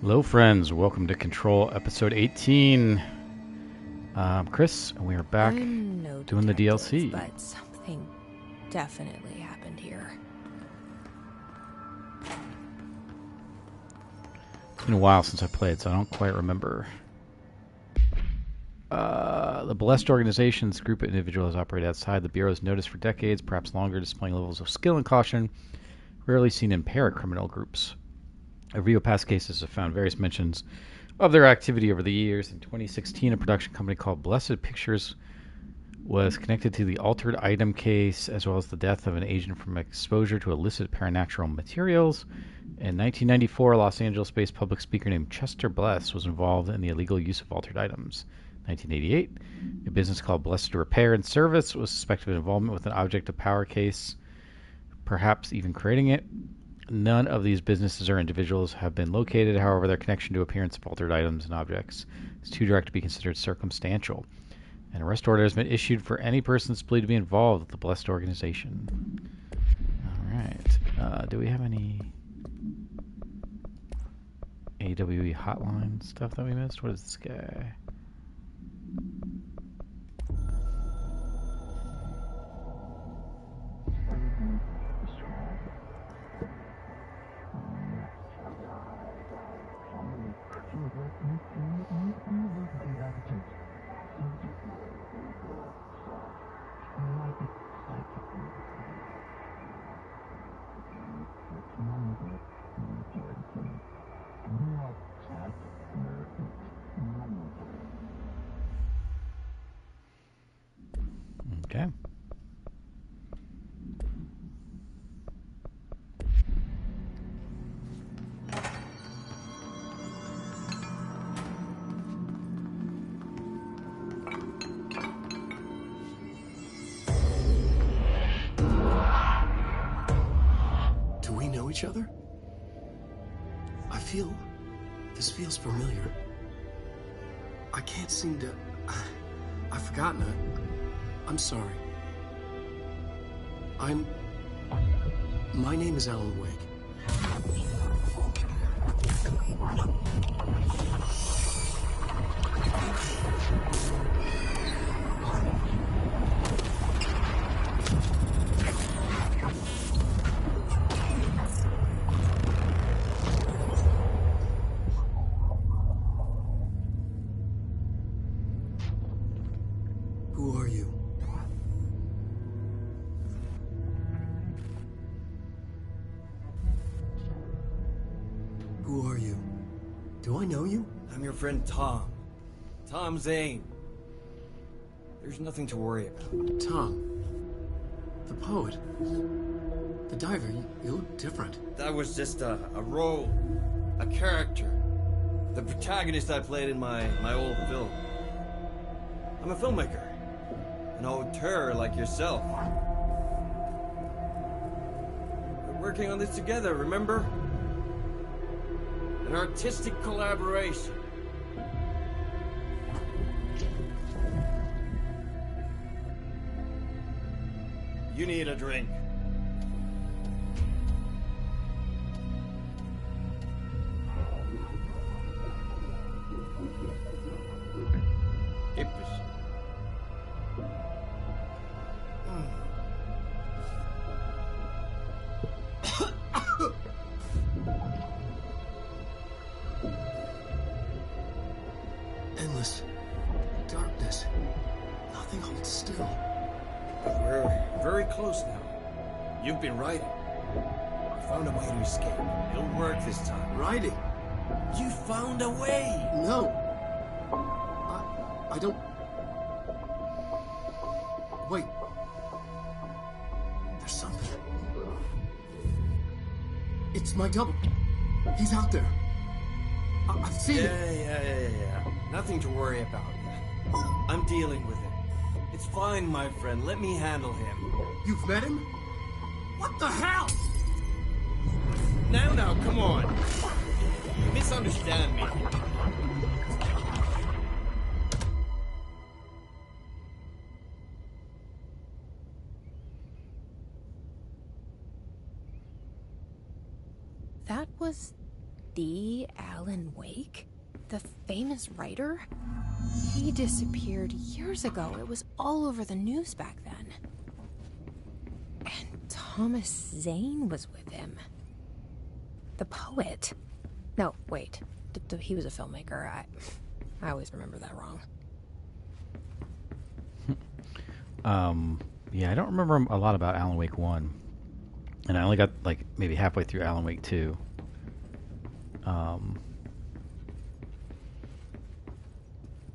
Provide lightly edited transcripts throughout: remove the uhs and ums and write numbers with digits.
Hello, friends. Welcome to Control, episode 18. I'm Chris, and we are back I'm no doing the detective, DLC. but something definitely happened here. It's been a while since I played, so I don't quite remember. The Blessed Organization's group of individuals operate outside the Bureau's notice for decades, perhaps longer, displaying levels of skill and caution rarely seen in paracriminal groups. Review of past cases have found various mentions of their activity over the years. In 2016, a production company called Blessed Pictures was connected to the altered item case, as well as the death of an agent from exposure to illicit paranatural materials. In 1994, a Los Angeles-based public speaker named Chester Bless was involved in the illegal use of altered items. 1988, a business called Blessed Repair and Service was suspected of involvement with an object of power case, perhaps even creating it. None of these businesses or individuals have been located. However, their connection to appearance of altered items and objects is too direct to be considered circumstantial. An arrest order has been issued for any person believed to be involved with the Blessed Organization. All right. Do we have any AWE hotline stuff that we missed? What is this guy? Okay. Do we know each other? This feels familiar. I can't seem to... I've forgotten it. I'm sorry. My name is Alan Wake. Who are you? Who are you? Do I know you? I'm your friend Tom. Tom Zane. There's nothing to worry about. Tom. The poet. The diver. You look different. That was just a role. A character. The protagonist I played in my old film. I'm a filmmaker. An auteur like yourself. We're working on this together, remember? An artistic collaboration. You need a drink. Ep.18. Endless darkness. Nothing holds still. But we're very close now. You've been writing. You found a way to escape. It'll work this time. Writing? You found a way! No. I don't... Wait. There's something. It's my double. He's out there. I've seen it. Yeah. Nothing to worry about. I'm dealing with it. It's fine, my friend. Let me handle him. You've met him? What the hell? Now, come on. You misunderstand me. That was The Alan Wake? The famous writer? He disappeared years ago. It was all over the news back then. And Thomas Zane was with him. The poet. No, wait. He was a filmmaker. I always remember that wrong. Yeah, I don't remember a lot about Alan Wake 1. And I only got, like, maybe halfway through Alan Wake 2.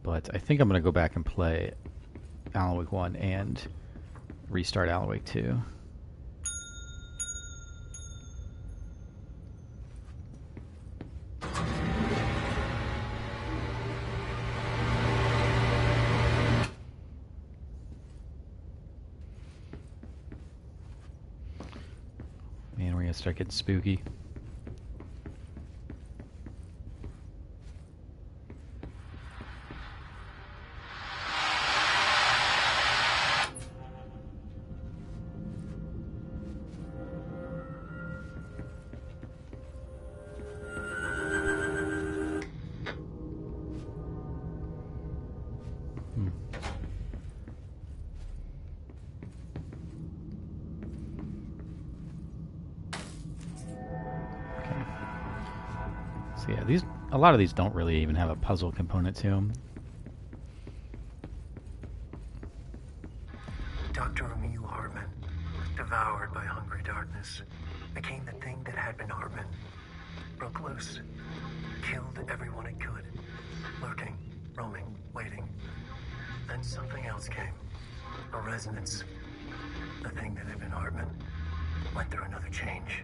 But I think I'm going to go back and play Alan Wake 1 and restart Alan Wake 2. Man, we're going to start getting spooky. So yeah, a lot of these don't really even have a puzzle component to them. Dr. Emil Hartman, devoured by hungry darkness, became the thing that had been Hartman. Broke loose, killed everyone it could, lurking, roaming, waiting. Then something else came, a resonance. The thing that had been Hartman went through another change.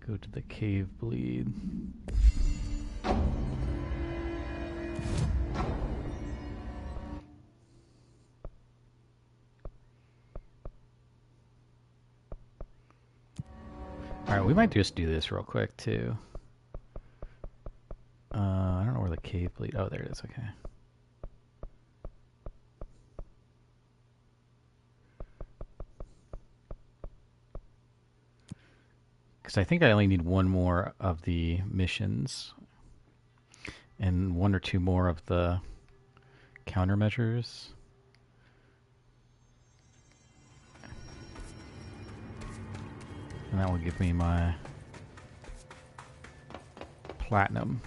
Go to the cave bleed. Alright, we might just do this real quick too. I don't know where the cave bleed. Oh, there it is. Okay. Because I think I only need one more of the missions and one or two more of the countermeasures. And that will give me my platinum.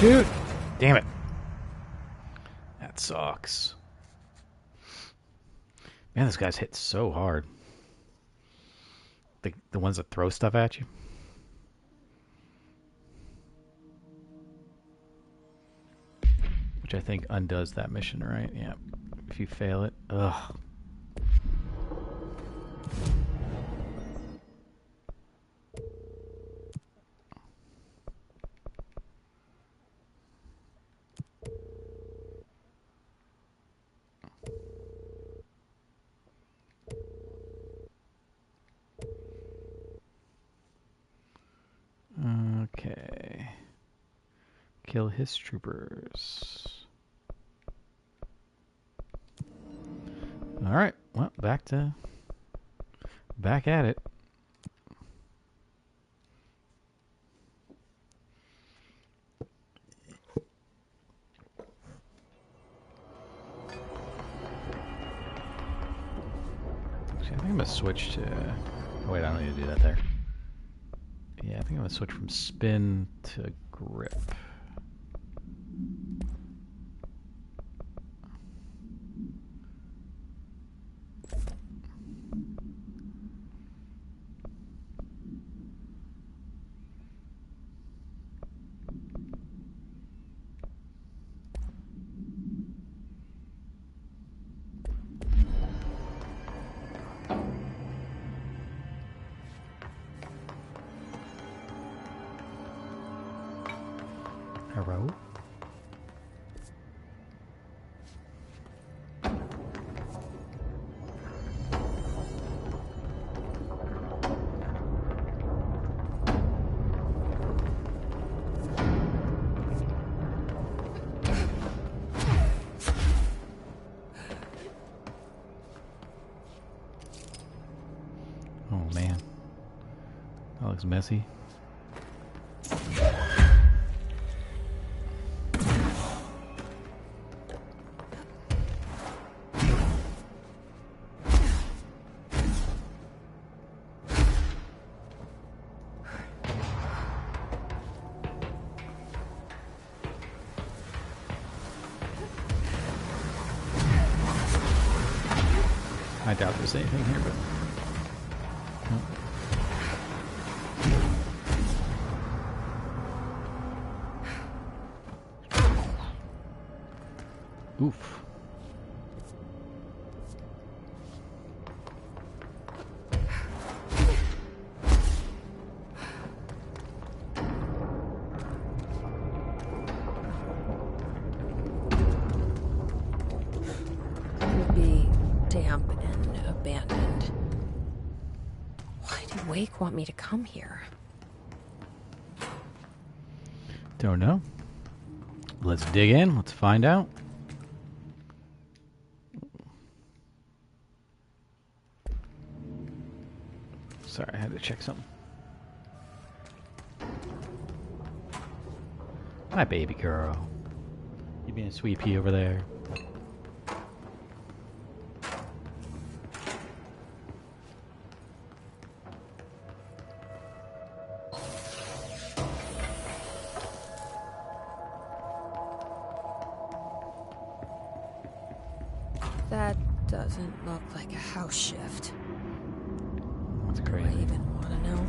Shoot! Damn it. That sucks. Man, this guy's hit so hard. The ones that throw stuff at you. Which I think undoes that mission, right? Yeah. If you fail it. Ugh. Okay. Kill his troopers. Alright, well, back at it. Actually, I think I'm gonna switch to... Oh, wait, I don't need to do that there. Yeah, I think I'm gonna switch from spin to grip. Hello? Oh man, that looks messy. I doubt there's anything here, but... Nope. Oof. It would be damp and abandoned. Why did Wake want me to come here? Don't know. Let's dig in. Let's find out. Sorry, I had to check something. Hi, baby girl. You being a sweet pea over there? That doesn't look like a house shift. That's Do I crazy. even want to know?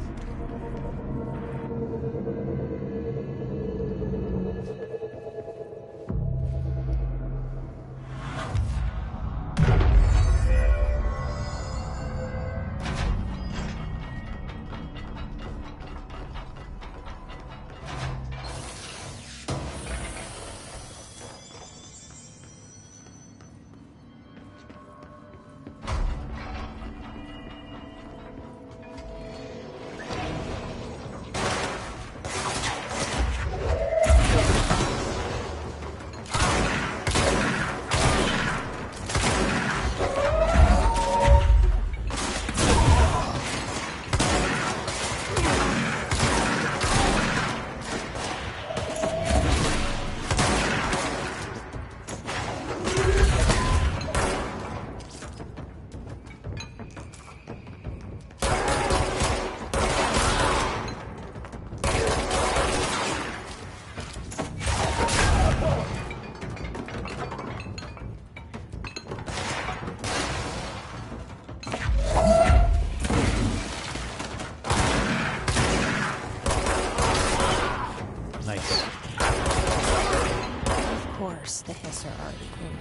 Nice. Of course, the hiss are already in here.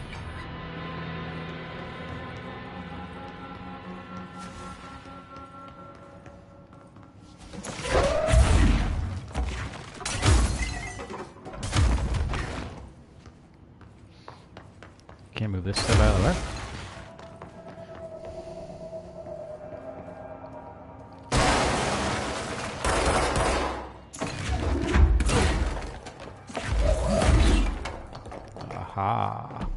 Can't move this stuff out of the way. Aha.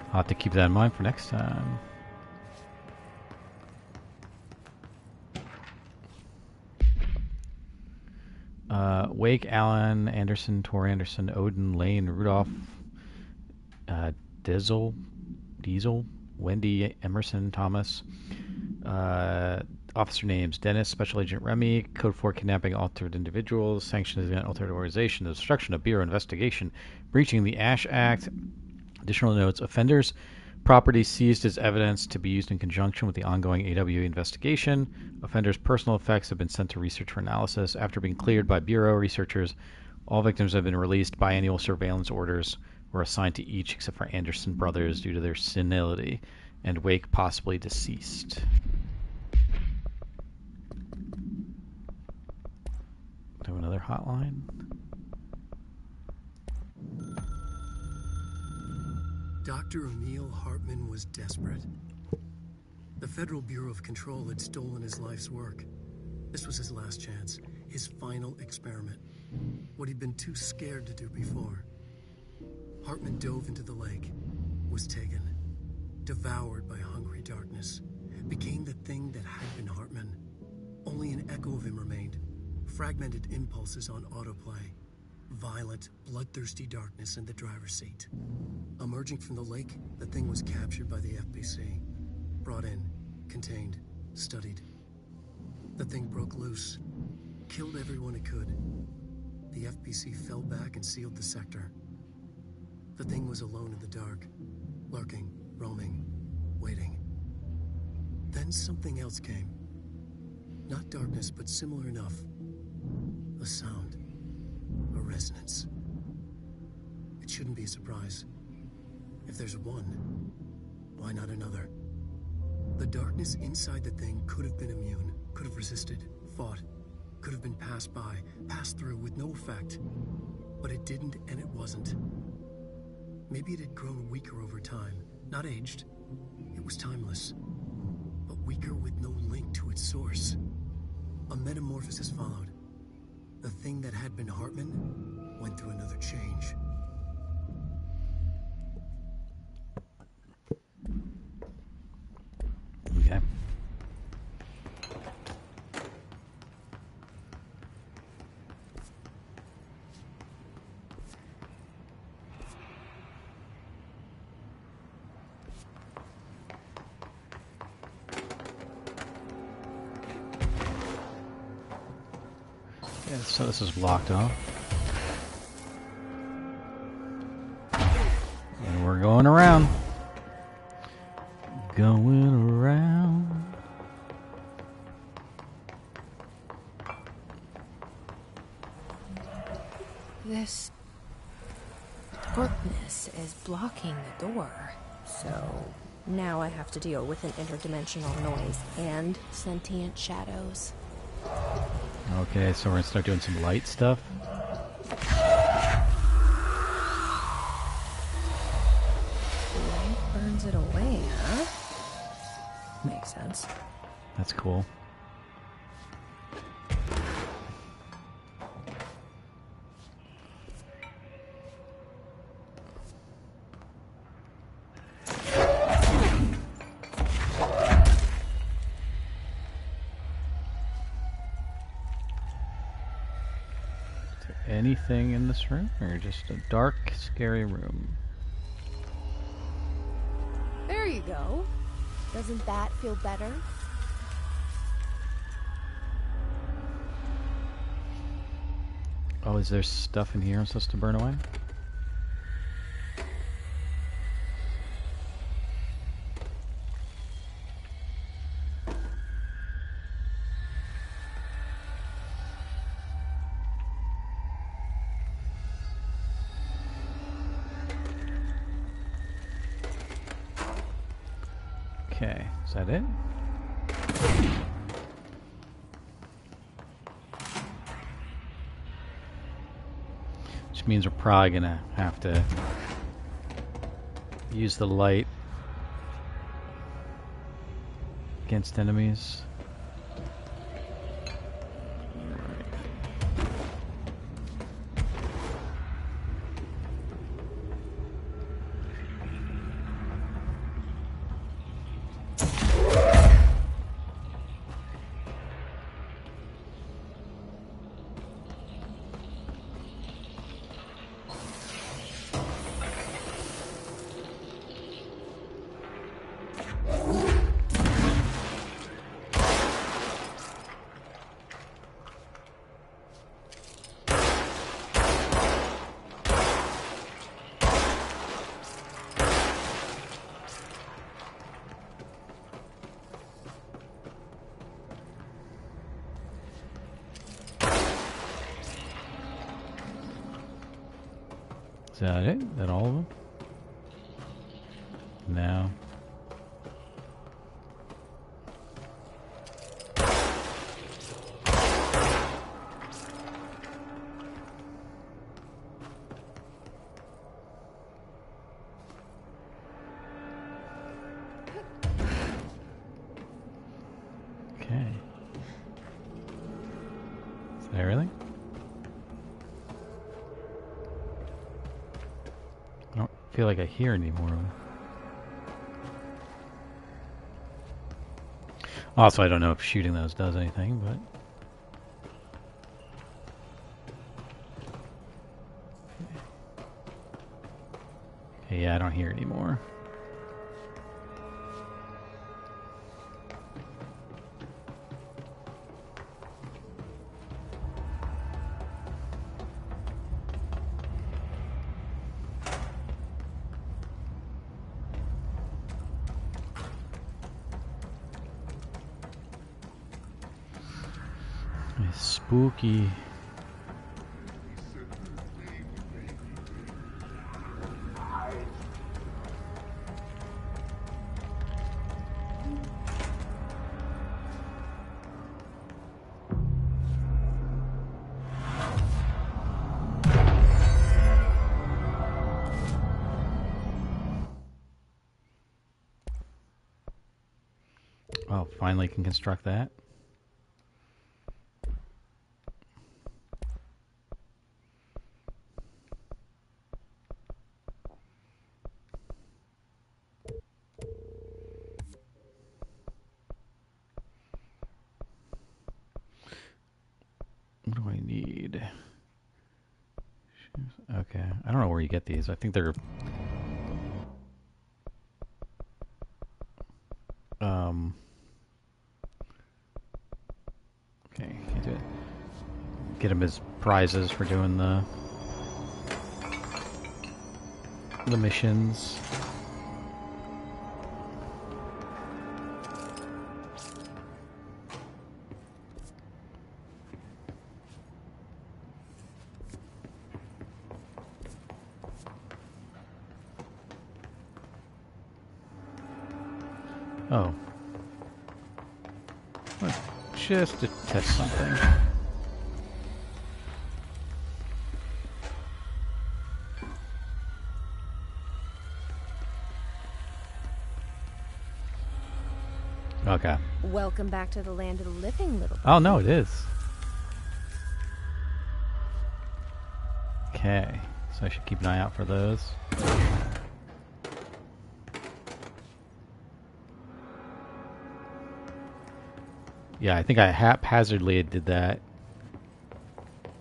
I'll have to keep that in mind for next time. Wake, Allen, Anderson, Tor Anderson, Odin, Lane, Rudolph, Diesel, Wendy, Emerson, Thomas. Officer names: Dennis, Special Agent Remy, Code 4 kidnapping altered individuals, sanctions against altered organization, the obstruction of Bureau investigation, breaching the Ash Act. Additional notes: offenders' property seized as evidence to be used in conjunction with the ongoing AWE investigation. Offenders' personal effects have been sent to research for analysis. After being cleared by Bureau researchers, all victims have been released. Biannual surveillance orders were assigned to each except for Anderson brothers due to their senility, and Wake possibly deceased. Do another hotline. Dr. Emil Hartman was desperate. The Federal Bureau of Control had stolen his life's work. This was his last chance, his final experiment. What he'd been too scared to do before. Hartman dove into the lake, was taken, devoured by hungry darkness, became the thing that had been Hartman. Only an echo of him remained, fragmented impulses on autoplay. Violent, bloodthirsty darkness in the driver's seat. Emerging from the lake, the thing was captured by the FBC. Brought in, contained, studied. The thing broke loose, killed everyone it could. The FBC fell back and sealed the sector. The thing was alone in the dark, lurking, roaming, waiting. Then something else came. Not darkness, but similar enough. A sound. A resonance. It shouldn't be a surprise. If there's one, why not another? The darkness inside the thing could have been immune, could have resisted, fought, could have been passed by, passed through with no effect. But it didn't, and it wasn't. Maybe it had grown weaker over time, not aged. It was timeless, but weaker with no link to its source. A metamorphosis followed. The thing that had been Hartman went through another change. Okay. Yeah, so this is blocked off. And we're going around. Going around. This darkness is blocking the door. So now I have to deal with an interdimensional noise and sentient shadows. Okay, so we're gonna start doing some light stuff. Light burns it away, huh? Makes sense. That's cool. Anything in this room, or just a dark, scary room? There you go. Doesn't that feel better? Oh, is there stuff in here I'm supposed to burn away? Okay, is that it? Which means we're probably gonna have to use the light against enemies. Is that it? Is that all of them? No. Okay. Is that everything? I don't feel like I hear any more of them. Also, I don't know if shooting those does anything, but... Okay, yeah, I don't hear any more. It's spooky. Oh, finally can construct that. What do I need? Okay, I don't know where you get these. I think they're... Okay, can't do it. Get them as prizes for doing the missions. Oh. Just to test something. Okay. Welcome back to the land of the living, little. Oh, no, it is. Okay. So I should keep an eye out for those. Yeah, I think I haphazardly did that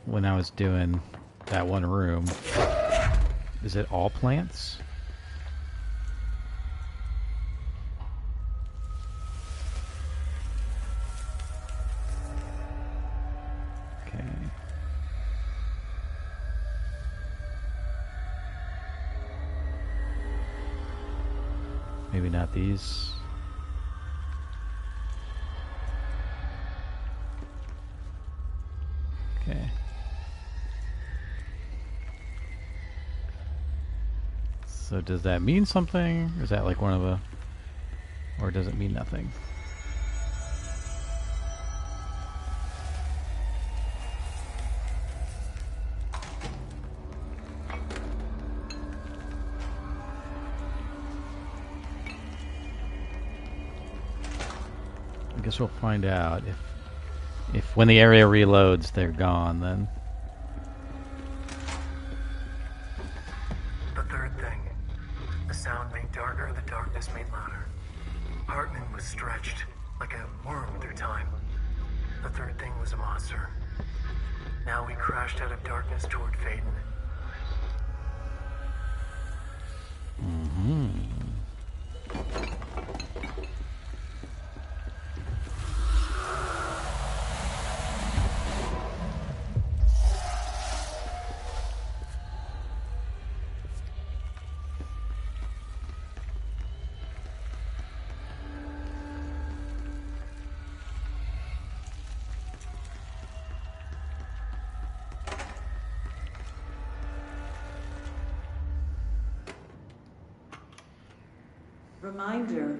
when I was doing that one room. Is it all plants? Okay. Maybe not these. Okay. So does that mean something? Or is that like one of the... Or does it mean nothing? I guess we'll find out if when the area reloads they're gone then. The third thing. The sound made darker, the darkness made louder. Hartman was stretched, like a worm through time. The third thing was a monster. Now we crashed out of darkness toward Faden. Mm-hmm. Reminder,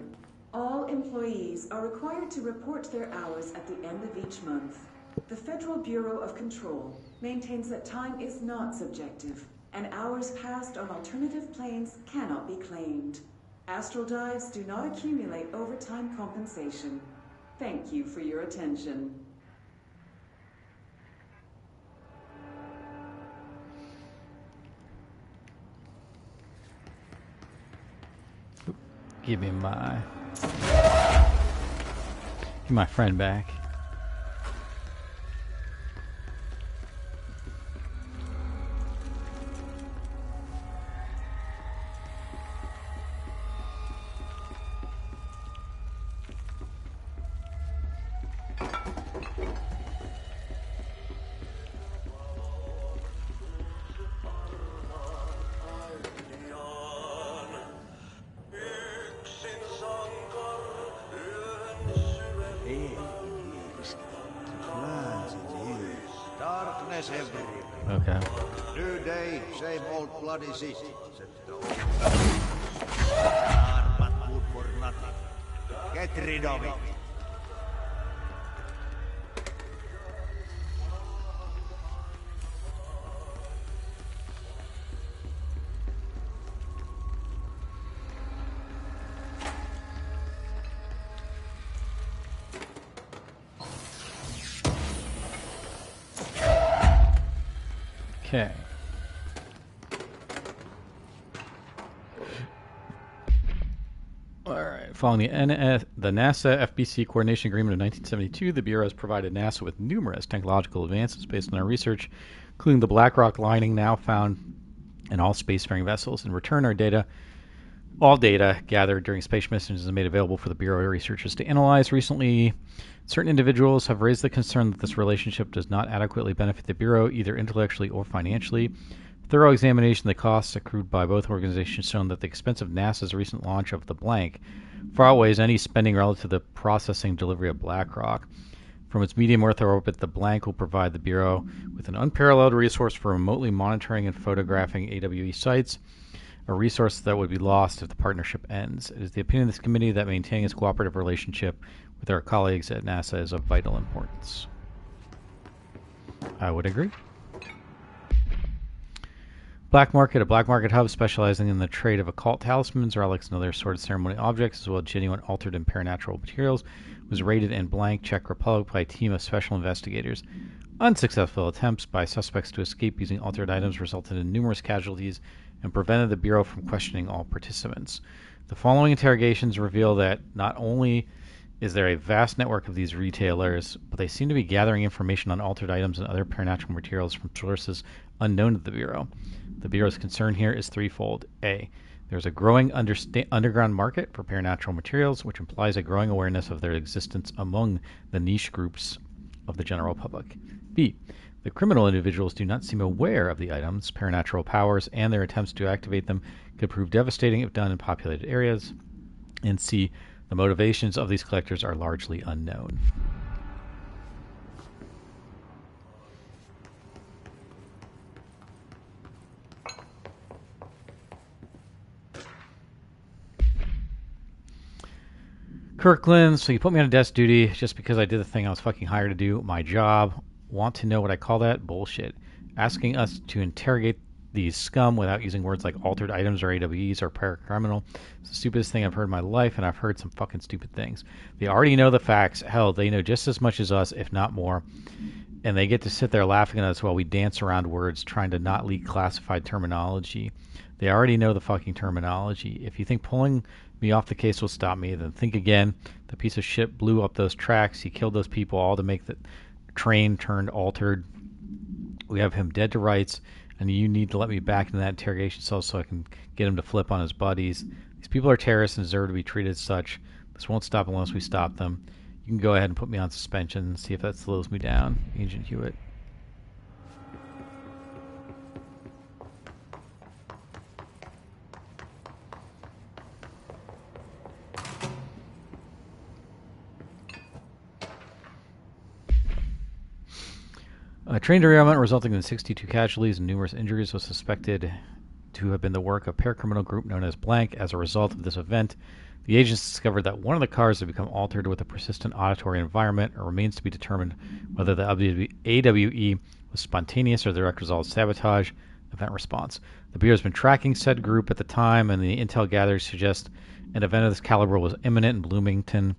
all employees are required to report their hours at the end of each month. The Federal Bureau of Control maintains that time is not subjective, and hours passed on alternative planes cannot be claimed. Astral dives do not accumulate overtime compensation. Thank you for your attention. Give me my friend back. Darkness everywhere. Okay. New day, same old bloody city. Said the old. But good for nothing. Get rid of it. Okay. All right. Following the NASA FBC Coordination Agreement of 1972, the Bureau has provided NASA with numerous technological advances based on our research, including the black rock lining now found in all spacefaring vessels. In return, all data gathered during space missions is made available for the Bureau researchers to analyze. Recently, certain individuals have raised the concern that this relationship does not adequately benefit the Bureau, either intellectually or financially. Thorough examination of the costs accrued by both organizations shown that the expense of NASA's recent launch of the blank far outweighs any spending relative to the processing and delivery of Blackrock. From its medium Earth orbit, the blank will provide the Bureau with an unparalleled resource for remotely monitoring and photographing AWE sites, a resource that would be lost if the partnership ends. It is the opinion of this committee that maintaining its cooperative relationship with our colleagues at NASA is of vital importance. I would agree. Black Market, a black market hub specializing in the trade of occult talismans, relics, and other assorted ceremonial objects, as well as genuine altered and paranatural materials, was raided in blank Czech Republic by a team of special investigators. Unsuccessful attempts by suspects to escape using altered items resulted in numerous casualties and prevented the Bureau from questioning all participants. The following interrogations reveal that not only is there a vast network of these retailers, but they seem to be gathering information on altered items and other paranatural materials from sources unknown to the Bureau. The Bureau's concern here is threefold. A. There's a growing underground market for paranatural materials, which implies a growing awareness of their existence among the niche groups of the general public. B. The criminal individuals do not seem aware of the items. Paranatural powers and their attempts to activate them could prove devastating if done in populated areas. And C. The motivations of these collectors are largely unknown. Kirkland, so you put me on desk duty just because I did the thing I was fucking hired to do, my job. Want to know what I call that? Bullshit. Asking us to interrogate these scum without using words like altered items or AWEs or paracriminal. It's the stupidest thing I've heard in my life, and I've heard some fucking stupid things. They already know the facts. Hell, they know just as much as us, if not more. And they get to sit there laughing at us while we dance around words trying to not leak classified terminology. They already know the fucking terminology. If you think pulling me off the case will stop me, then think again. The piece of shit blew up those tracks. He killed those people all to make the train turned altered. We have him dead to rights, and you need to let me back into that interrogation cell so I can get him to flip on his buddies. These people are terrorists and deserve to be treated as such. This won't stop unless we stop them. You can go ahead and put me on suspension and see if that slows me down, Agent Hewitt. A train derailment resulting in 62 casualties and numerous injuries was suspected to have been the work of a paracriminal group known as Blank. As a result of this event, the agents discovered that one of the cars had become altered with a persistent auditory environment. It remains to be determined whether the AWE was spontaneous or the direct result of sabotage. Event response. The Bureau has been tracking said group at the time, and the intel gathered suggests an event of this caliber was imminent in Bloomington.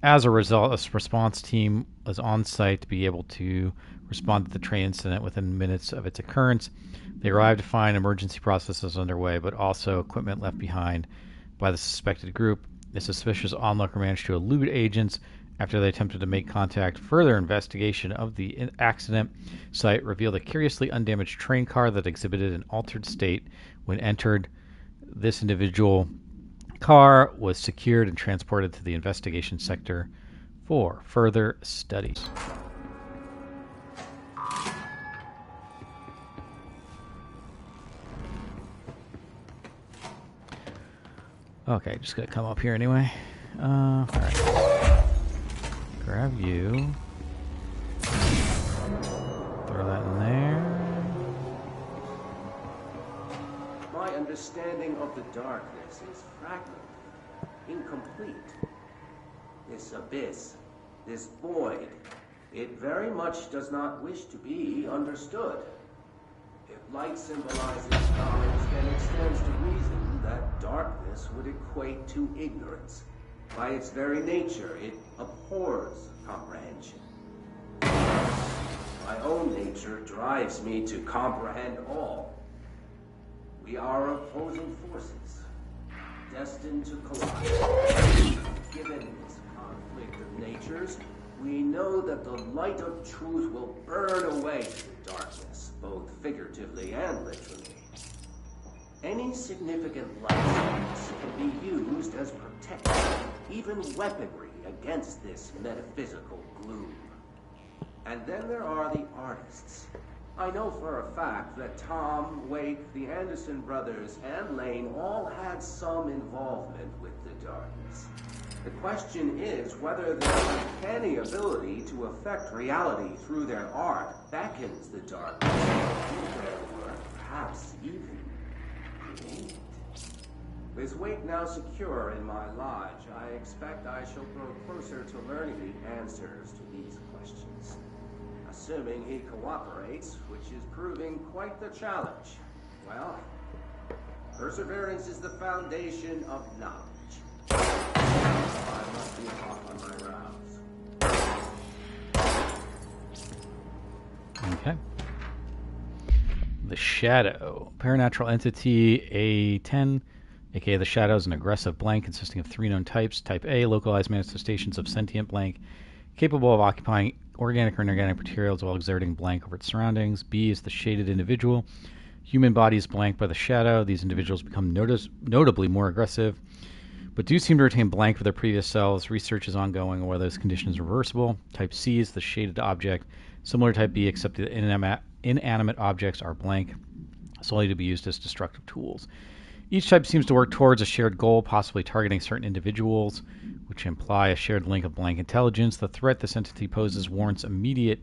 As a result, a response team was on site to be able to respond to the train incident within minutes of its occurrence. They arrived to find emergency processes underway, but also equipment left behind by the suspected group. The suspicious onlooker managed to elude agents after they attempted to make contact. Further investigation of the accident site revealed a curiously undamaged train car that exhibited an altered state when entered. This individual car was secured and transported to the investigation sector for further studies. Okay, just gonna come up here anyway. Alright. Grab you. Throw that in there. My understanding of the darkness is fragmented, incomplete. This abyss, this void, it very much does not wish to be understood. If light symbolizes knowledge, then extends to reason that darkness would equate to ignorance. By its very nature, it abhors comprehension. My own nature drives me to comprehend all. We are opposing forces, destined to collide. Given this conflict of natures, we know that the light of truth will burn away the darkness, both figuratively and literally. Any significant light source can be used as protection, even weaponry, against this metaphysical gloom. And then there are the artists. I know for a fact that Tom, Wake, the Anderson brothers, and Lane all had some involvement with the darkness. The question is whether their uncanny ability to affect reality through their art beckons the darkness to do their work, perhaps even create. With Wake now secure in my lodge, I expect I shall grow closer to learning the answers to these questions. Assuming he cooperates, which is proving quite the challenge. Well, perseverance is the foundation of knowledge. I must be off on my rounds. Okay. The Shadow. Paranatural entity A10, aka the Shadow, is an aggressive blank consisting of 3 known types. Type A, localized manifestations of sentient blank, capable of occupying organic or inorganic materials while exerting blank over its surroundings. B is the shaded individual. Human body is blanked by the Shadow. These individuals become notably more aggressive, but do seem to retain blank for their previous selves. Research is ongoing on whether this condition is reversible. Type C is the shaded object, similar to Type B, except the inanimate objects are blank, solely to be used as destructive tools. Each type seems to work towards a shared goal, possibly targeting certain individuals, which imply a shared link of blank intelligence. The threat this entity poses warrants immediate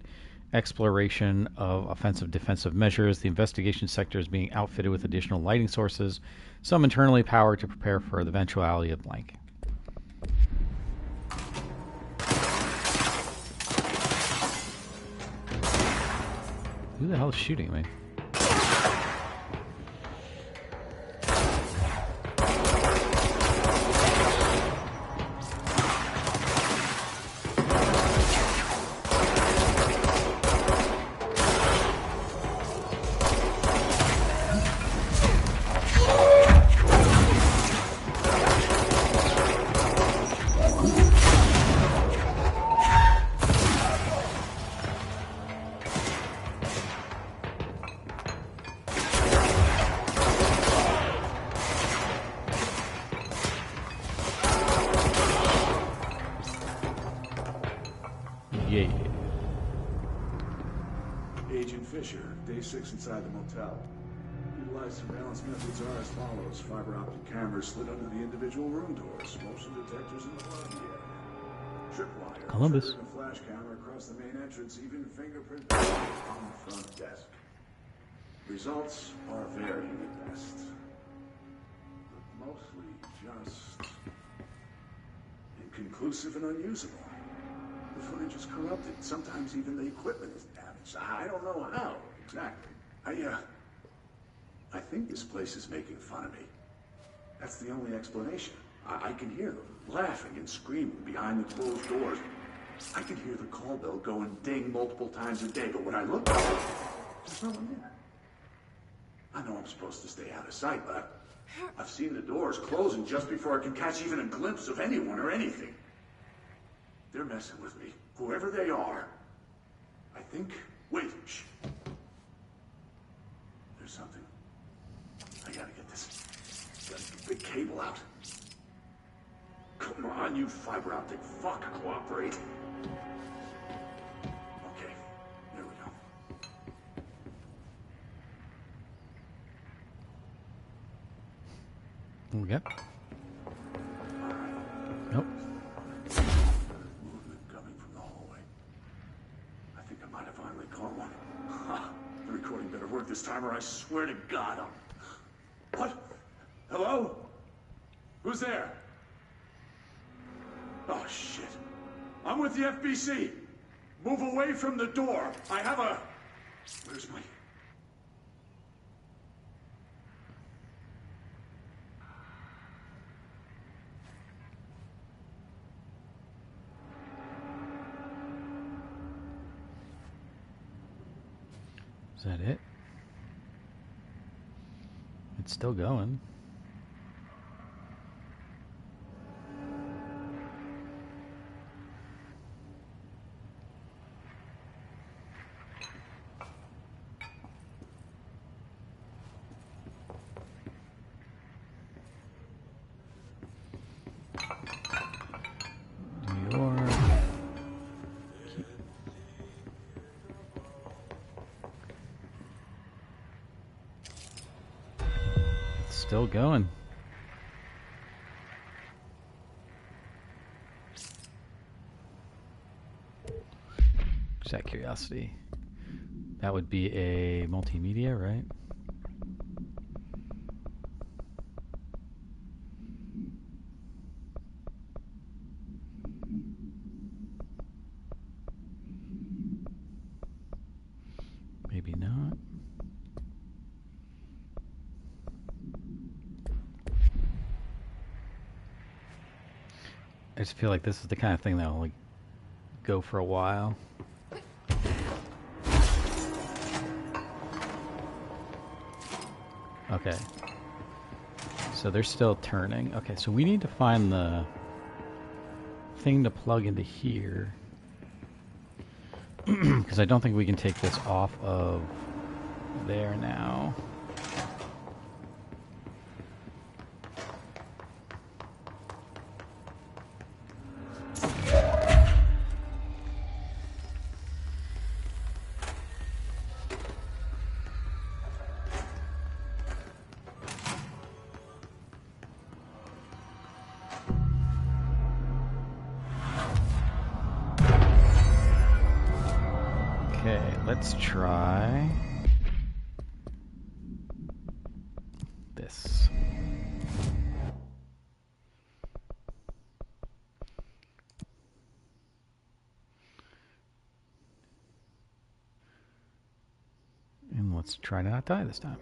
exploration of offensive defensive measures. The investigation sector is being outfitted with additional lighting sources, some internally powered to prepare for the eventuality of blank. Who the hell is shooting me? Yeah. Agent Fisher, day 6 inside the motel. Utilized surveillance methods are as follows. Fiber optic cameras slid under the individual room doors. Motion detectors in the lobby area. Tripwire. Columbus. Triggered a flash camera across the main entrance. Even fingerprint on the front desk. Results are varying at best. But mostly just inconclusive and unusable. The footage is corrupted. Sometimes even the equipment is damaged. I don't know how, exactly. I think this place is making fun of me. That's the only explanation. I can hear them laughing and screaming behind the closed doors. I can hear the call bell go and ding multiple times a day, but when I look, there's no one there. I know I'm supposed to stay out of sight, but I've seen the doors closing just before I can catch even a glimpse of anyone or anything. They're messing with me, whoever they are. I think... Wait, shh. There's something. I gotta get this. Gotta get the big cable out. Come on, you fiber optic fuck, cooperate. Okay, there we go. Okay. Nope. Movement coming from the hallway. I think I might have finally caught one. Ha! The recording better work this time, or I swear to God I'm... What? Hello? Who's there? Oh, shit. I'm with the FBC. Move away from the door. I have a... Where's my... Is that it? It's still going. New York. It's still going. Just out of curiosity. That would be a multimedia, right? Maybe not. I just feel like this is the kind of thing that will like go for a while. Okay. So they're still turning. Okay, so we need to find the thing to plug into here. Because I don't think we can take this off of there now. Okay, let's try this. Let's try to not die this time.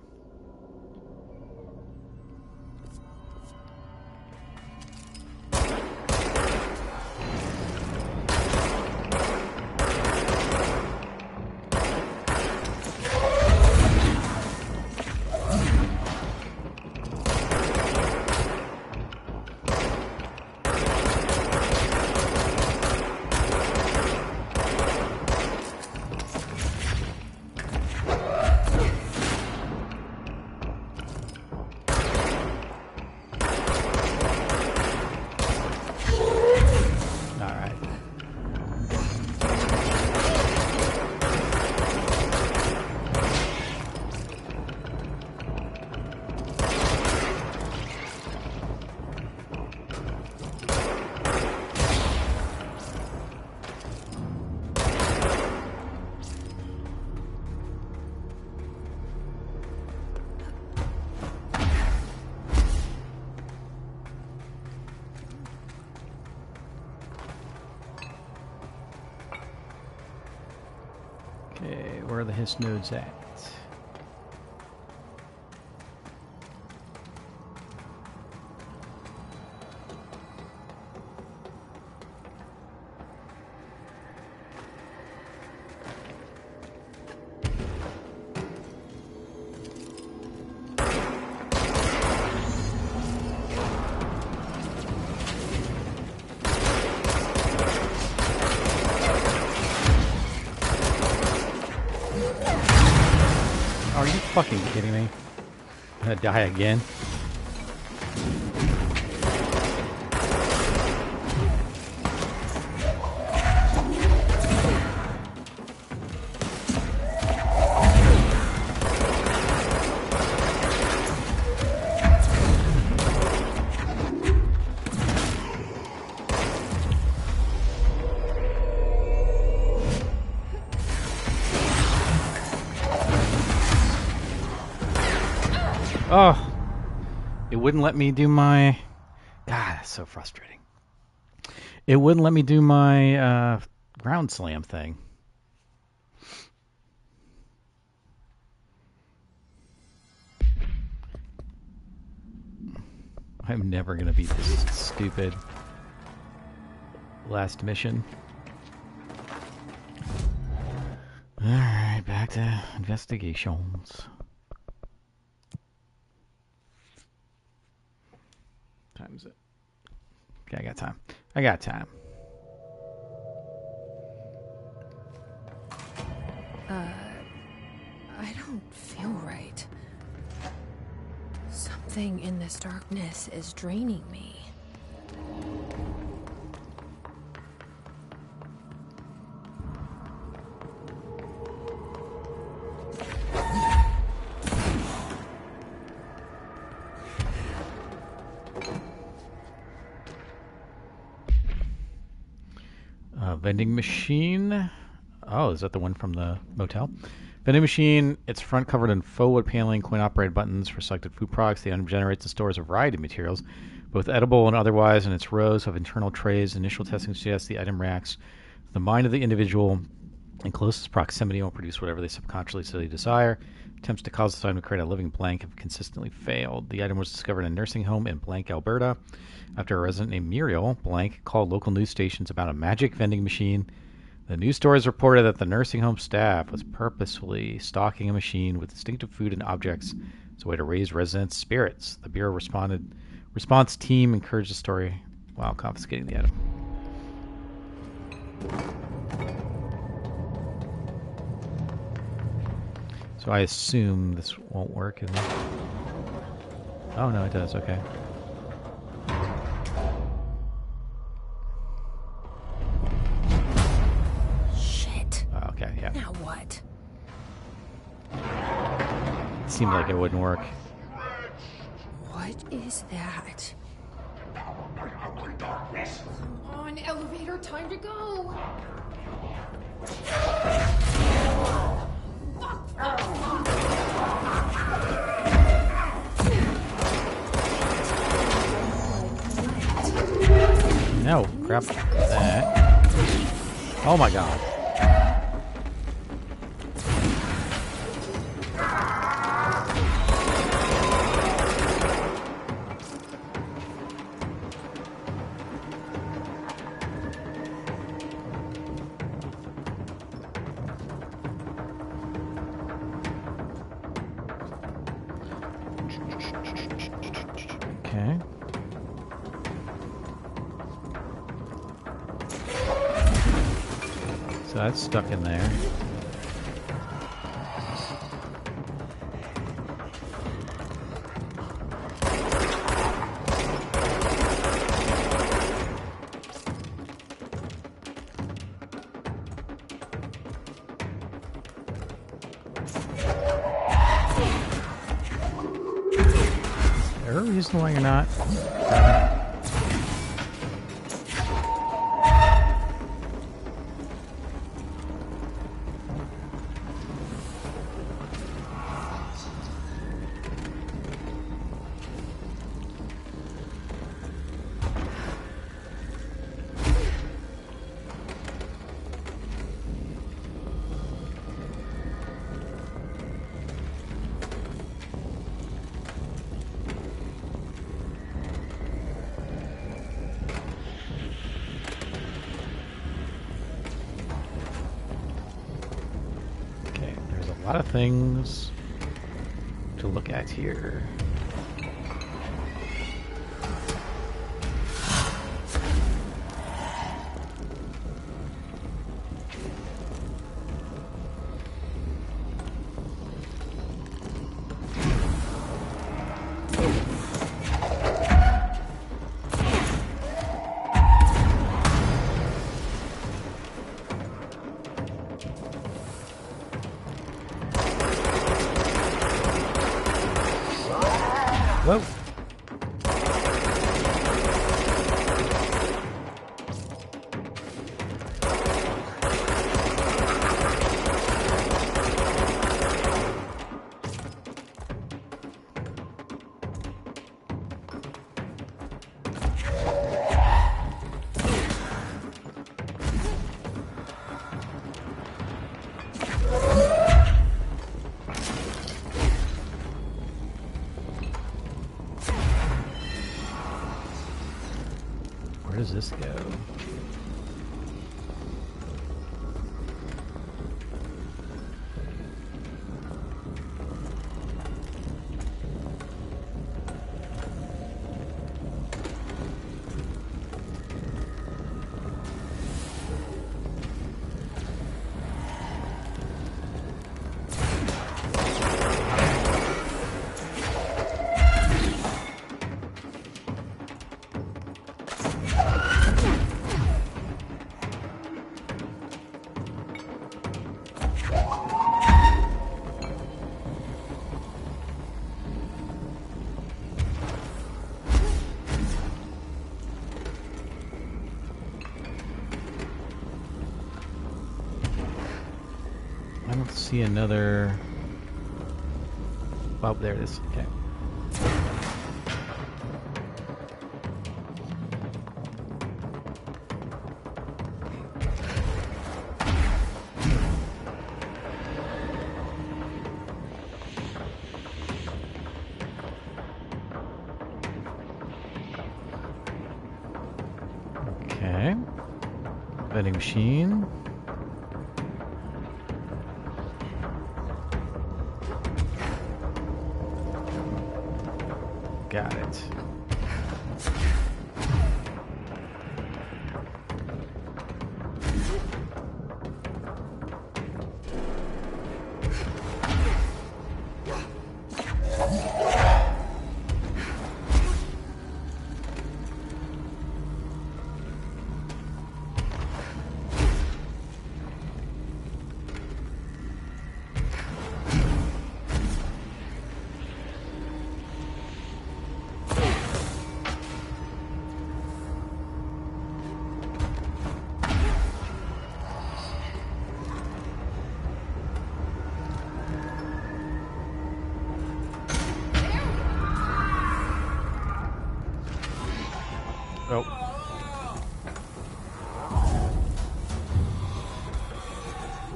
Okay, where are the hiss nodes at? Are you fucking kidding me? I'm gonna die again? Oh, it wouldn't let me do my... God, that's so frustrating. It wouldn't let me do my ground slam thing. I'm never going to beat this stupid last mission. Alright, back to investigations. Time is it? Okay, I got time. I got time. I don't feel right. Something in this darkness is draining me. Vending machine. Oh, is that the one from the motel? Vending machine. Its front covered in faux wood paneling, coin-operated buttons for selected food products. The item generates and stores a variety of materials, both edible and otherwise, in its rows of internal trays. Initial testing suggests the item reacts with the mind of the individual in closest proximity and will produce whatever they subconsciously desire. Attempts to cause this item to create a living blank have consistently failed. The item was discovered in a nursing home in Blank, Alberta, after a resident named Muriel Blank called local news stations about a magic vending machine. The news stories reported that the nursing home staff was purposefully stocking a machine with distinctive food and objects as a way to raise residents' spirits. The Bureau response team encouraged the story while confiscating the item. So I assume this won't work. Oh no, it does. Okay. Shit. Oh, okay, yeah. Now what? It seemed like it wouldn't work. What is that? Come on, elevator, time to go. No, grab that. Oh my god. Okay. So that's stuck in there. Is there a reason why you're not? A lot of things to look at here. Whoa. Where does this go? I don't see another. Oh, there it is. Okay. Okay. Vending machine. Got it. Oh.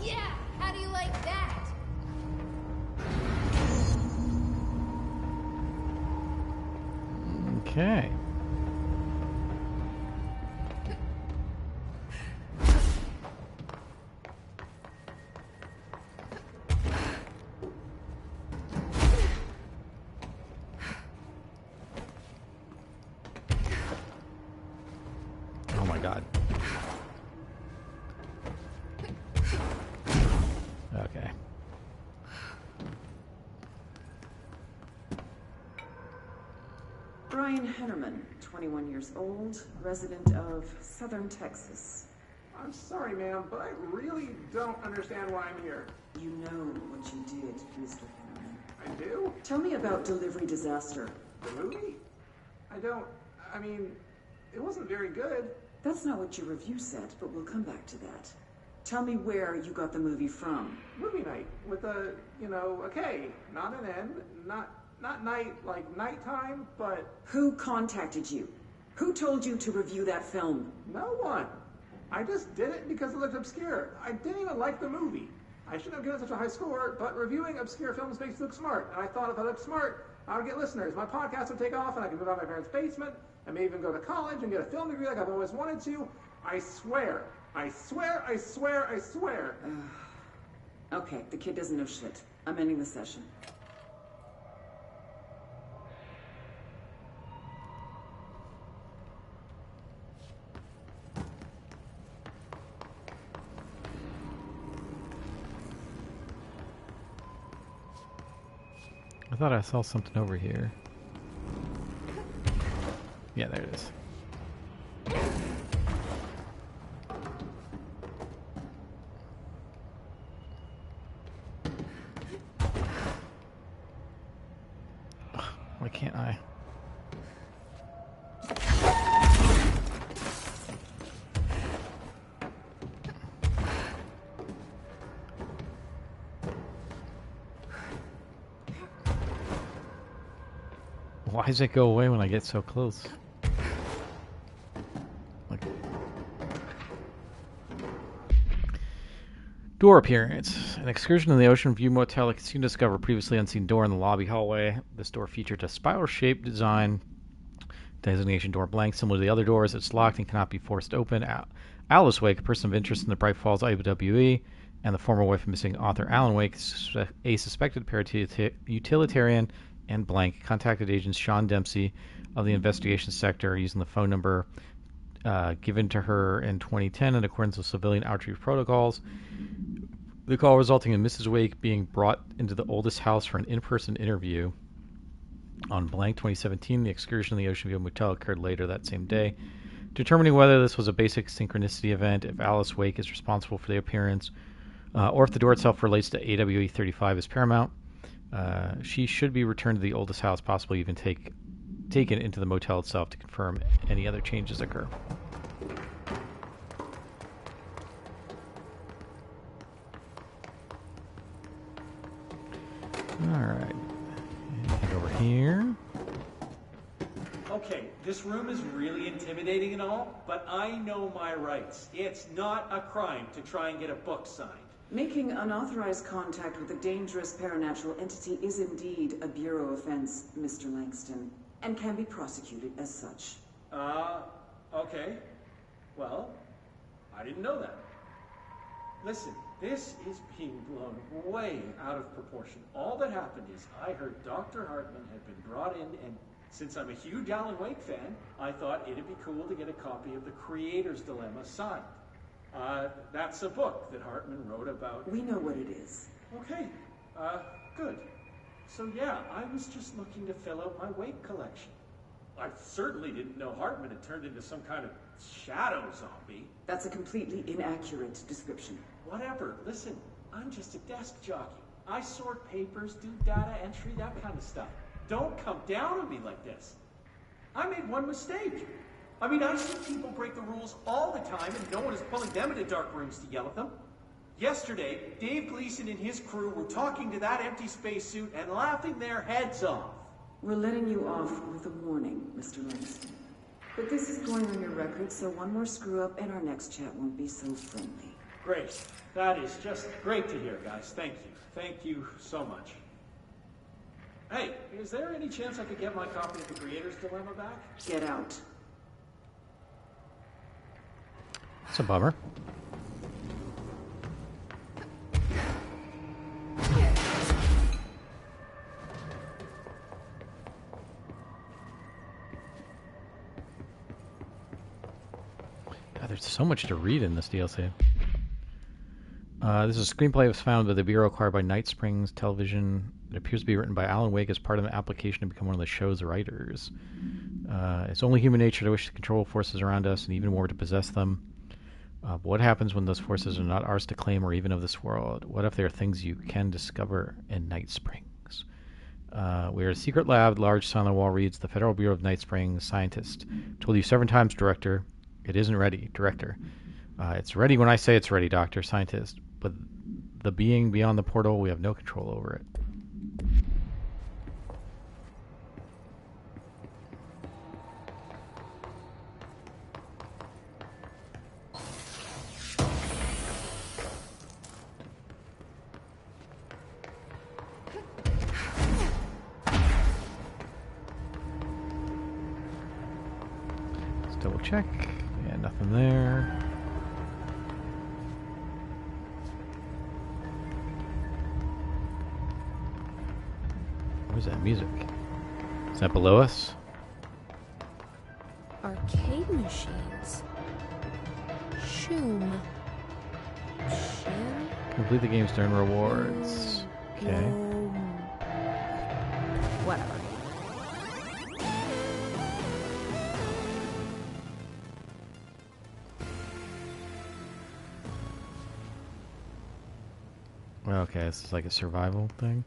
Yeah, how do you like that? Okay. God. Okay. Brian Hennerman, 21 years old, resident of Southern Texas. I'm sorry, ma'am, but I really don't understand why I'm here. You know what you did, Mr. Hennerman. I do? Tell me about Delivery Disaster. The movie? I mean, it wasn't very good. That's not what your review said, but we'll come back to that. Tell me where you got the movie from. Movie night with a K, not an N, not night like nighttime, but... Who contacted you? Who told you to review that film? No one. I just did it because it looked obscure. I didn't even like the movie. I shouldn't have given such a high score, but reviewing obscure films makes you look smart. And I thought if I looked smart, I would get listeners. My podcast would take off, and I could move out of my parents' basement, and maybe even go to college and get a film degree like I've always wanted to. I swear. I swear, I swear, I swear. Okay, the kid doesn't know shit. I'm ending the session. I thought I saw something over here. Yeah, there it is. Why can't I? Why does it go away when I get so close? Like... Door appearance. An excursion in the Ocean View Motel. The casino discovered a previously unseen door in the lobby hallway. This door featured a spiral-shaped design. Designation door blank. Similar to the other doors, it's locked and cannot be forced open. Alice Wake, a person of interest in the Bright Falls IWE, and the former wife of missing author Alan Wake, a suspected utilitarian and blank, contacted agents Sean Dempsey of the investigation sector using the phone number given to her in 2010 in accordance with civilian outreach protocols. The call resulting in Mrs. Wake being brought into the oldest house for an in-person interview. On blank 2017, the excursion in the Ocean View Motel occurred later that same day. Determining whether this was a basic synchronicity event, if Alice Wake is responsible for the appearance, or if the door itself relates to AWE 35 is paramount. She should be returned to the oldest house, possibly even taken into the motel itself to confirm any other changes occur. Alright. Head over here. Okay, this room is really intimidating and all, but I know my rights. It's not a crime to try and get a book signed. Making unauthorized contact with a dangerous paranatural entity is indeed a Bureau offense, Mr. Langston, and can be prosecuted as such. Okay. Well, I didn't know that. Listen, this is being blown way out of proportion. All that happened is I heard Dr. Hartman had been brought in, and since I'm a huge Alan Wake fan, I thought it'd be cool to get a copy of The Creator's Dilemma signed. That's a book that Hartman wrote about. We know what it is. Okay, good. So yeah, I was just looking to fill out my Wake collection. I certainly didn't know Hartman had turned into some kind of shadow zombie. That's a completely inaccurate description. Whatever, listen, I'm just a desk jockey. I sort papers, do data entry, that kind of stuff. Don't come down on me like this. I made one mistake. I mean, I see people break the rules all the time, and no one is pulling them into dark rooms to yell at them. Yesterday, Dave Gleason and his crew were talking to that empty spacesuit and laughing their heads off. We're letting you off with a warning, Mr. Langston. But this is going on your record, so one more screw-up and our next chat won't be so friendly. Great. That is just great to hear, guys. Thank you. Thank you so much. Hey, is there any chance I could get my copy of The Creator's Dilemma back? Get out. It's a bummer. God, there's so much to read in this DLC. This is a screenplay was found by the Bureau acquired by Night Springs Television. It appears to be written by Alan Wake as part of an application to become one of the show's writers. It's only human nature to wish to control forces around us, and even more to possess them. But what happens when those forces are not ours to claim or even of this world? What if there are things you can discover in Night Springs? We are a secret lab. Large sign on the wall reads, "The Federal Bureau of Night Springs scientist. Told you several times, Director. It isn't ready, Director. It's ready when I say it's ready, Doctor. Scientist. But the being beyond the portal, we have no control over it." Let's double check. Yeah, nothing there. What is that music? Is that below us? Arcade machines. Shoom. Shim? Complete the game's turn rewards. Okay. Whatever. Okay, this is like a survival thing.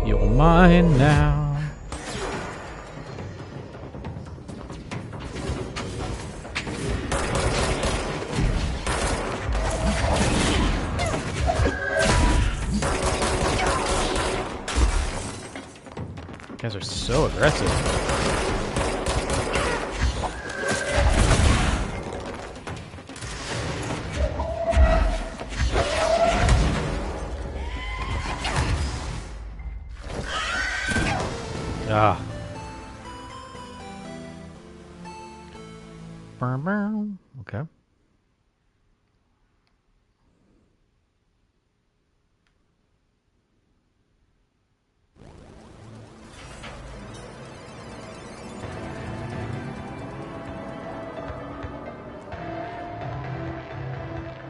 You're mine now. You guys are so aggressive. Ah. Okay.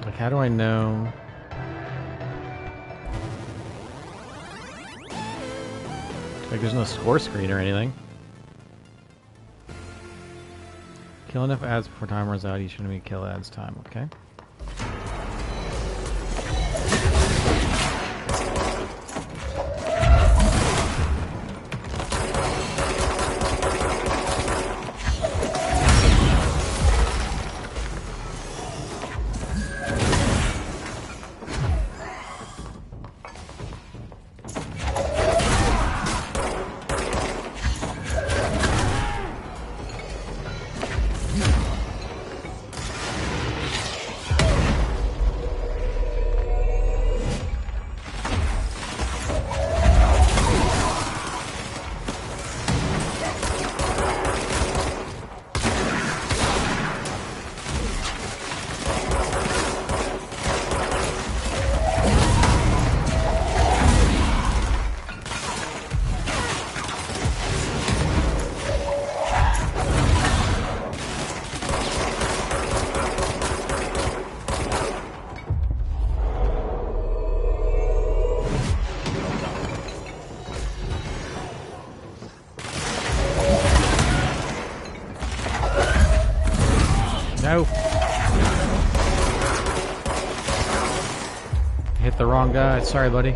Like, how do I know? Like, there's no score screen or anything. Kill enough ads before time runs out. Each enemy kill adds time. Okay. No. Hit the wrong guy. Sorry, buddy.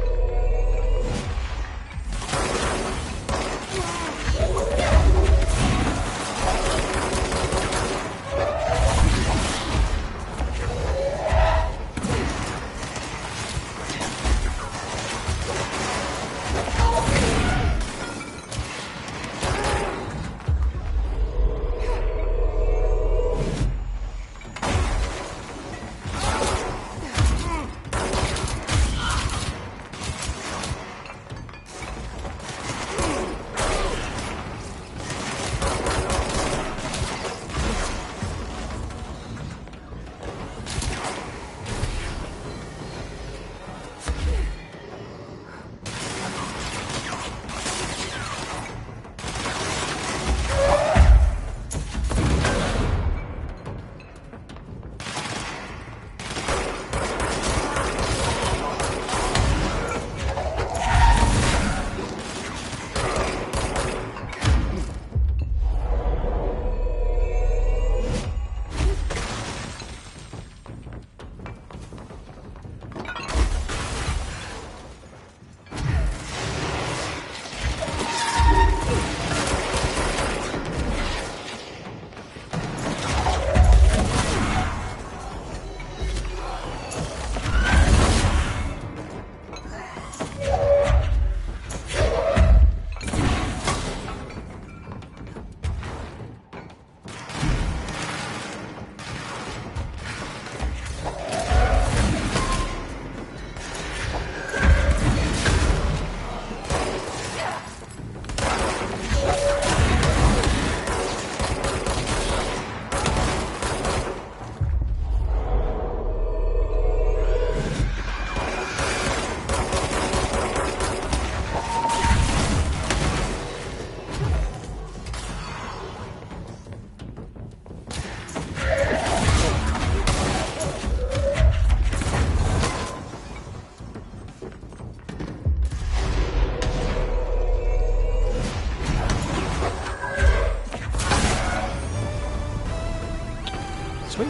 Sweet.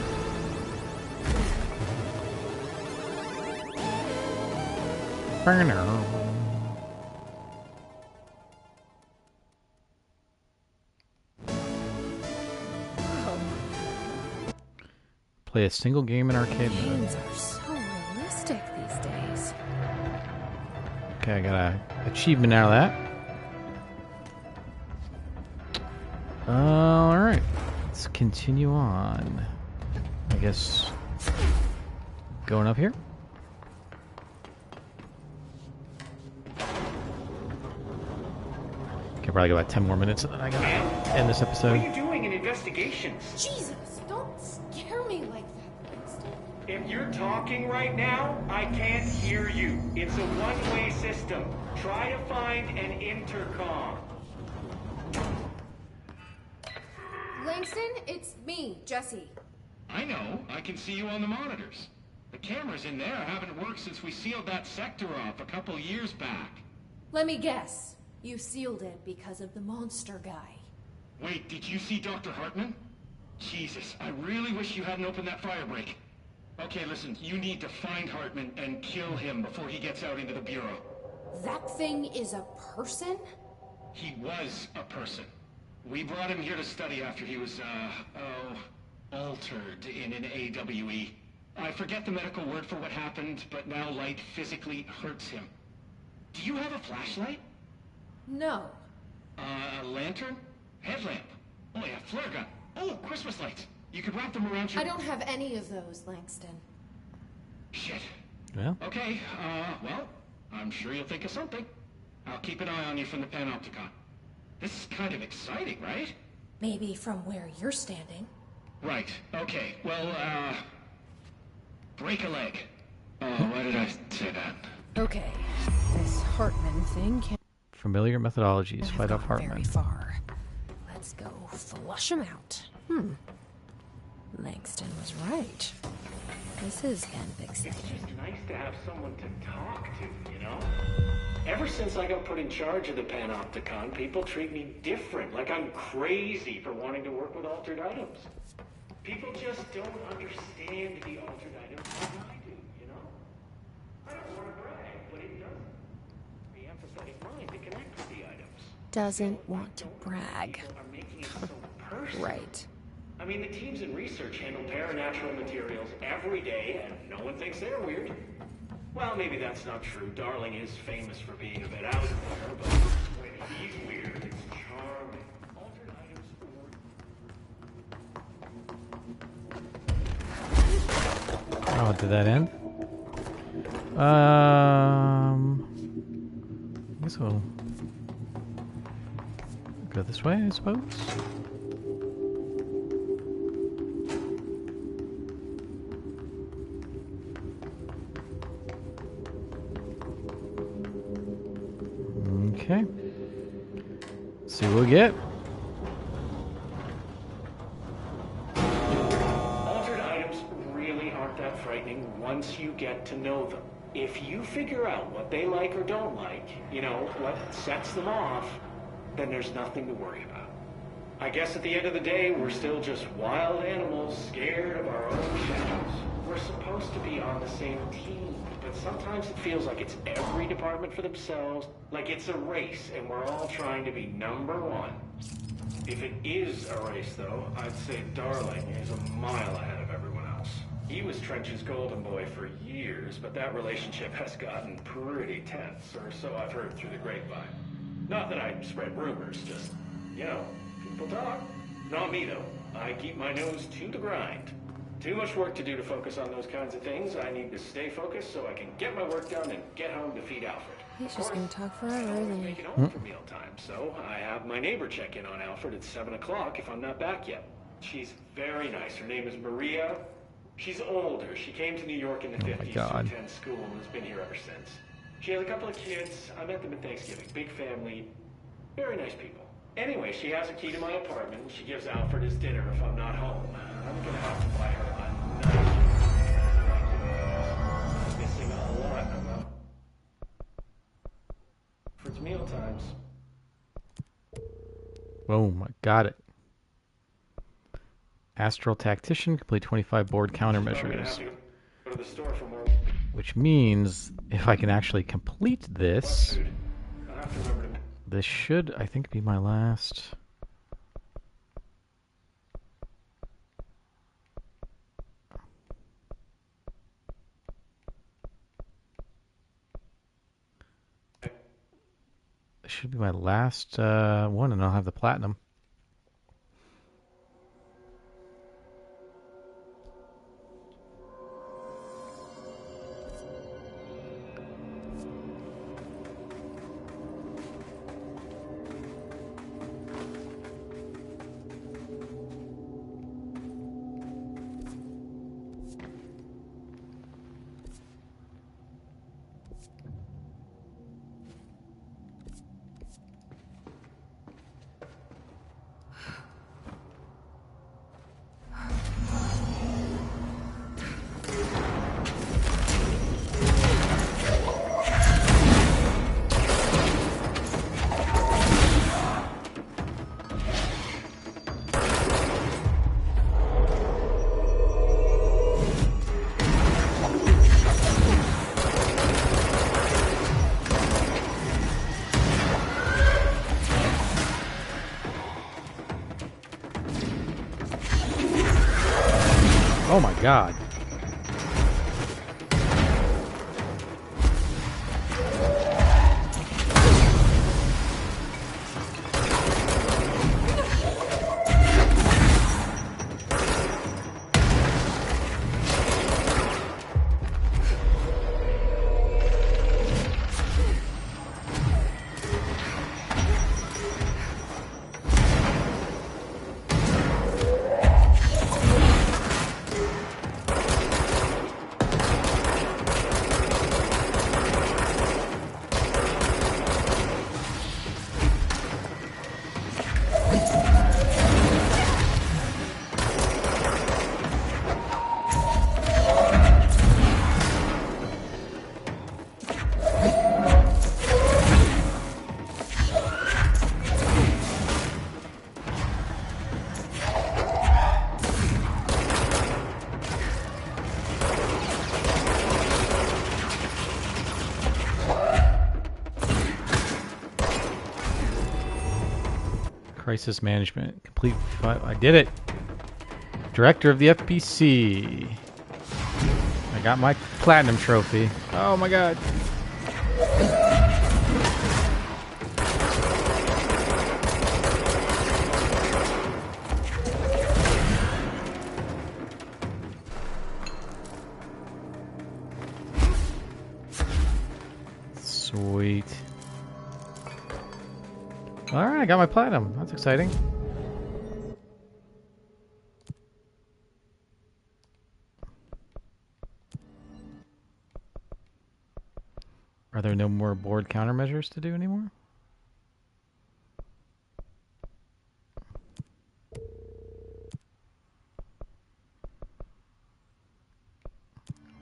Burner. Play a single game in arcade mode. Games are so realistic these days. Okay, I got an achievement out of that. Alright. Let's continue on. I guess going up here. Okay, probably got about 10 more minutes and then I gotta end this episode. What are you doing in investigations? Jesus, don't scare me like that, Winston. If you're talking right now, I can't hear you. It's a one-way system. Try to find an intercom. Langston, it's me, Jesse. I know. I can see you on the monitors. The cameras in there haven't worked since we sealed that sector off a couple years back. Let me guess. You sealed it because of the monster guy. Wait, did you see Dr. Hartman? Jesus, I really wish you hadn't opened that fire break. Okay, listen, you need to find Hartman and kill him before he gets out into the Bureau. That thing is a person? He was a person. We brought him here to study after he was, altered in an AWE. I forget the medical word for what happened, but now light physically hurts him. Do you have a flashlight? No. A lantern? Headlamp? Oh yeah, flare gun. Oh, Christmas lights. You could wrap them around your... I don't have any of those, Langston. Shit. Well. Okay, well, I'm sure you'll think of something. I'll keep an eye on you from the Panopticon. This is kind of exciting, right? Maybe from where you're standing. Right, okay. Well, break a leg. Oh, why did I say that? Okay, this Hartman thing can... Familiar methodologies. Fight off Hartman. Very far. Let's go flush him out. Langston was right. This is kind of exciting. It's just nice to have someone to talk to, you know? Ever since I got put in charge of the Panopticon, people treat me different, like I'm crazy for wanting to work with altered items. People just don't understand the altered items like I do, you know? I don't want to brag, but it doesn't. The empathetic mind to connect with the items. Doesn't want to brag. Are making it so personal. Right. I mean, the teams in research handle paranatural materials every day, and no one thinks they're weird. Well, maybe that's not true. Darling is famous for being a bit out there, but when he's weird, it's charming. Altered items Oh, did that end? I guess we'll go this way, I suppose. Okay. See what we get. Altered items really aren't that frightening once you get to know them. If you figure out what they like or don't like, you know, what sets them off, then there's nothing to worry about. I guess at the end of the day, we're still just wild animals scared of our own shadows. We're supposed to be on the same team, but sometimes it feels like it's every department for themselves, like it's a race and we're all trying to be number one. If it is a race, though, I'd say Darling is a mile ahead of everyone else. He was Trench's golden boy for years, but that relationship has gotten pretty tense, or so I've heard through the grapevine. Not that I spread rumors, just, you know, people talk. Not me, though. I keep my nose to the grind. Too much work to do to focus on those kinds of things. I need to stay focused so I can get my work done and get home to feed Alfred. He's just gonna talk forever, isn't he? Make it home for mealtime, so I have my neighbor check in on Alfred at 7 o'clock if I'm not back yet. She's very nice. Her name is Maria. She's older. She came to New York in the 50s to attend school and has been here ever since. She has a couple of kids. I met them at Thanksgiving. Big family. Very nice people. Anyway, she has a key to my apartment, and she gives Alfred his dinner if I'm not home. I'm gonna have to buy her a nice I'm missing a lot about Alfred's meal times. Boom, I got it. Astral Tactician, complete 25 board countermeasures. Go to the store for more. Which means if I can actually complete this, this should, I think, be my last. This should be my last one, and I'll have the platinum. Oh my god. Crisis management. Complete. I did it. Director of the FBC. I got my platinum trophy. Oh my god. Sweet. Alright, I got my platinum. That's exciting. Are there no more board countermeasures to do anymore?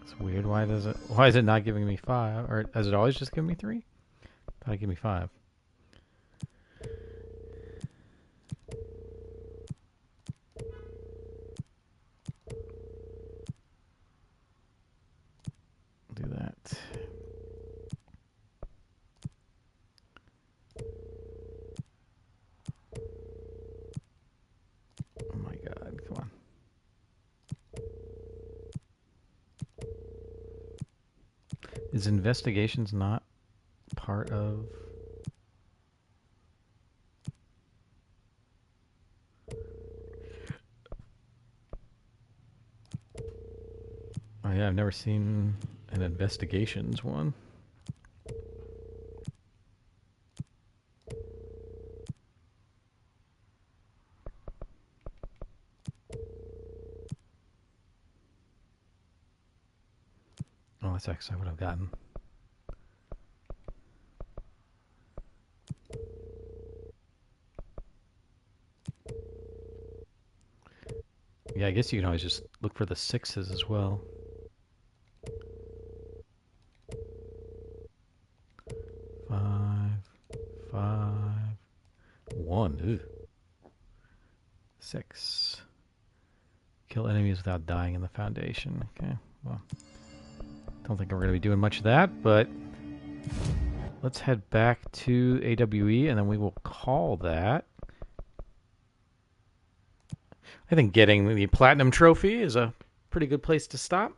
It's weird. Why is it not giving me 5? Or has it always just given me 3? Thought it'd give me 5. Do that. Oh my god, come on. Is investigations not part of... Oh yeah, I've never seen an investigations one. Oh, that's actually what I've gotten. Yeah, I guess you can always just look for the 6s as well. Five, 1. Ooh. 6. Kill enemies without dying in the Foundation. Okay, well, don't think we're going to be doing much of that, but let's head back to AWE, and then we will call that. I think getting the Platinum Trophy is a pretty good place to stop.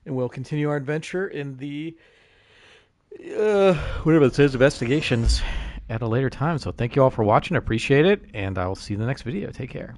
And we'll continue our adventure in the, whatever it says, investigations at a later time. So thank you all for watching. I appreciate it, and I will see you in the next video. Take care.